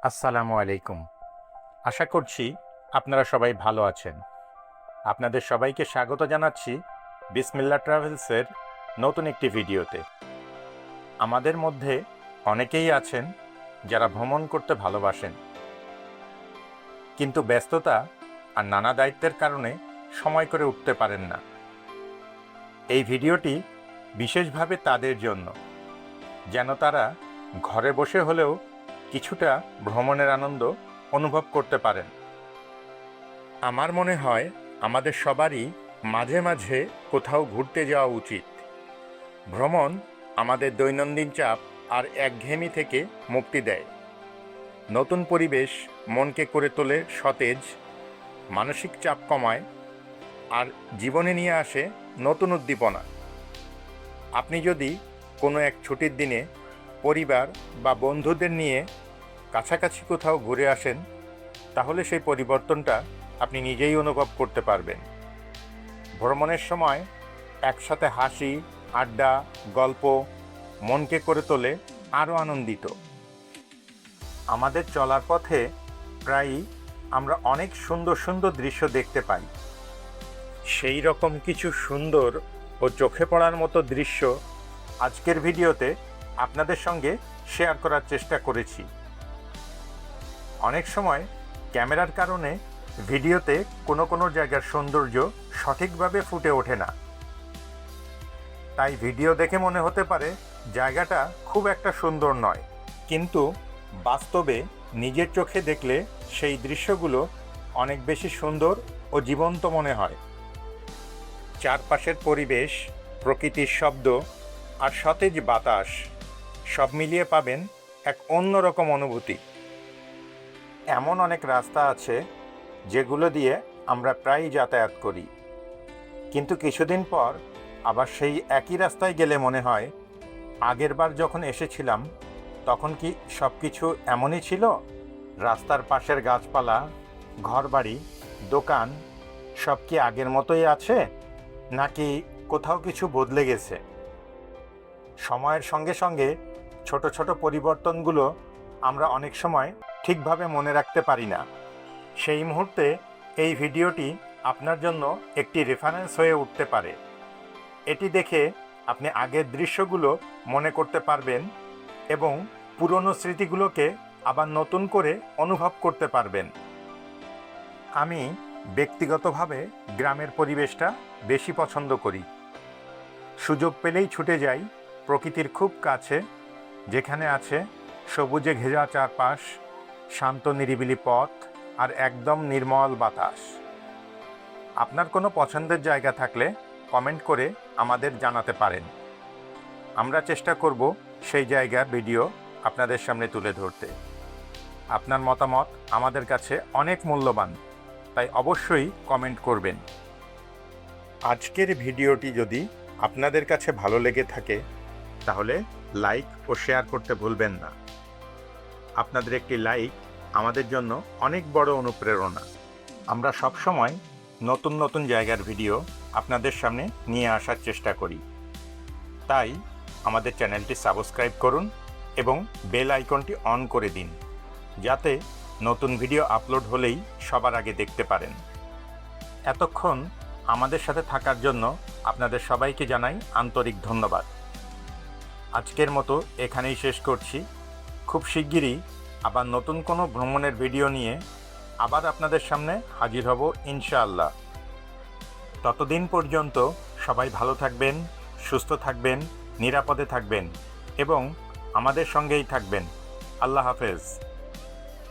আসসালামু আলাইকুম। আশা করছি আপনারা সবাই ভালো আছেন। আপনাদের সবাইকে স্বাগত জানাচ্ছি বিসমিল্লাহ ট্রাভেলসের নতুন একটি ভিডিওতে। আমাদের মধ্যে অনেকেই আছেন যারা ভ্রমণ করতে ভালোবাসেন, কিন্তু ব্যস্ততা আর নানা দায়িত্বের কারণে সময় করে উঠতে পারেন না। এই ভিডিওটি বিশেষভাবে তাদের জন্য, যেন তারা ঘরে বসে হলেও কিছুটা ভ্রমণের আনন্দ অনুভব করতে পারেন। আমার মনে হয় আমাদের সবারই মাঝে মাঝে কোথাও ঘুরতে যাওয়া উচিত। ভ্রমণ আমাদের দৈনন্দিন চাপ আর একঘেয়েমি থেকে মুক্তি দেয়। নতুন পরিবেশ মনকে করে তোলে সতেজ, মানসিক চাপ কমায় আর জীবনে নিয়ে আসে নতুন উদ্দীপনা। আপনি যদি কোনো এক ছুটির দিনে পরিবার বা বন্ধুদের নিয়ে কাছাকাছি কোথাও ঘুরে আসেন, তাহলে সেই পরিবর্তনটা আপনি নিজেই অনুভব করতে পারবেন। ভ্রমণের সময় একসাথে হাসি, আড্ডা, গল্প মনকে করে তোলে আরও আনন্দিত। আমাদের চলার পথে প্রায়ই আমরা অনেক সুন্দর সুন্দর দৃশ্য দেখতে পাই। সেই রকম কিছু সুন্দর ও চোখে পড়ার মতো দৃশ্য আজকের ভিডিওতে আপনাদের সঙ্গে শেয়ার করার চেষ্টা করেছি। অনেক সময় ক্যামেরার কারণে ভিডিওতে কোনো জায়গার সৌন্দর্য সঠিকভাবে ফুটে ওঠে না, তাই ভিডিও দেখে মনে হতে পারে জায়গাটা খুব একটা সুন্দর নয়, কিন্তু বাস্তবে নিজের চোখে দেখলে সেই দৃশ্যগুলো অনেক বেশি সুন্দর ও জীবন্ত মনে হয়। চারপাশের পরিবেশ, প্রকৃতির শব্দ আর সতেজ বাতাস সব মিলিয়ে পাবেন এক অন্যরকম অনুভূতি। এমন অনেক রাস্তা আছে যেগুলো দিয়ে আমরা প্রায়ই যাতায়াত করি, কিন্তু কিছুদিন পর আবার সেই একই রাস্তায় গেলে মনে হয় আগেরবার যখন এসেছিলাম তখন কি সব কিছু এমনই ছিল? রাস্তার পাশের গাছপালা, ঘরবাড়ি, দোকান সব কি আগের মতোই আছে, নাকি কোথাও কিছু বদলে গেছে? সময়ের সঙ্গে সঙ্গে ছোট ছোট পরিবর্তনগুলো আমরা অনেক সময় ঠিকভাবে মনে রাখতে পারি না। সেই মুহূর্তে এই ভিডিওটি আপনার জন্য একটি রেফারেন্স হয়ে উঠতে পারে। এটি দেখে আপনি আগের দৃশ্যগুলো মনে করতে পারবেন এবং পুরনো স্মৃতিগুলোকে আবার নতুন করে অনুভব করতে পারবেন। আমি ব্যক্তিগতভাবে গ্রামের পরিবেশটা বেশি পছন্দ করি। সুযোগ পেলেই ছুটে যাই প্রকৃতির খুব কাছে, যেখানে আছে সবুজে ঘেরা চারপাশ, শান্ত নিরিবিলি পথ আর একদম নির্মল বাতাস। আপনার কোনো পছন্দের জায়গা থাকলে কমেন্ট করে আমাদের জানাতে পারেন। আমরা চেষ্টা করব সেই জায়গার ভিডিও আপনাদের সামনে তুলে ধরতে। আপনার মতামত আমাদের কাছে অনেক মূল্যবান, তাই অবশ্যই কমেন্ট করবেন। আজকের ভিডিওটি যদি আপনাদের কাছে ভালো লেগে থাকে তাহলে লাইক ও শেয়ার করতে ভুলবেন না। আপনাদের একটি লাইক আমাদের জন্য অনেক বড় অনুপ্রেরণা। আমরা সবসময় নতুন নতুন জায়গার ভিডিও আপনাদের সামনে নিয়ে আসার চেষ্টা করি, তাই আমাদের চ্যানেলটি সাবস্ক্রাইব করুন এবং বেল আইকনটি অন করে দিন, যাতে নতুন ভিডিও আপলোড হলেই সবার আগে দেখতে পারেন। এতক্ষণ আমাদের সাথে থাকার জন্য আপনাদের সবাইকে জানাই আন্তরিক ধন্যবাদ। আজকের মতো এখানেই শেষ করছি। খুব শিগগিরই আবার নতুন কোনো ভ্রমণের ভিডিও নিয়ে আবার আপনাদের সামনে হাজির হব ইনশাআল্লাহ। ততদিন পর্যন্ত সবাই ভালো থাকবেন, সুস্থ থাকবেন, নিরাপদে থাকবেন এবং আমাদের সঙ্গেই থাকবেন। আল্লাহ হাফেজ।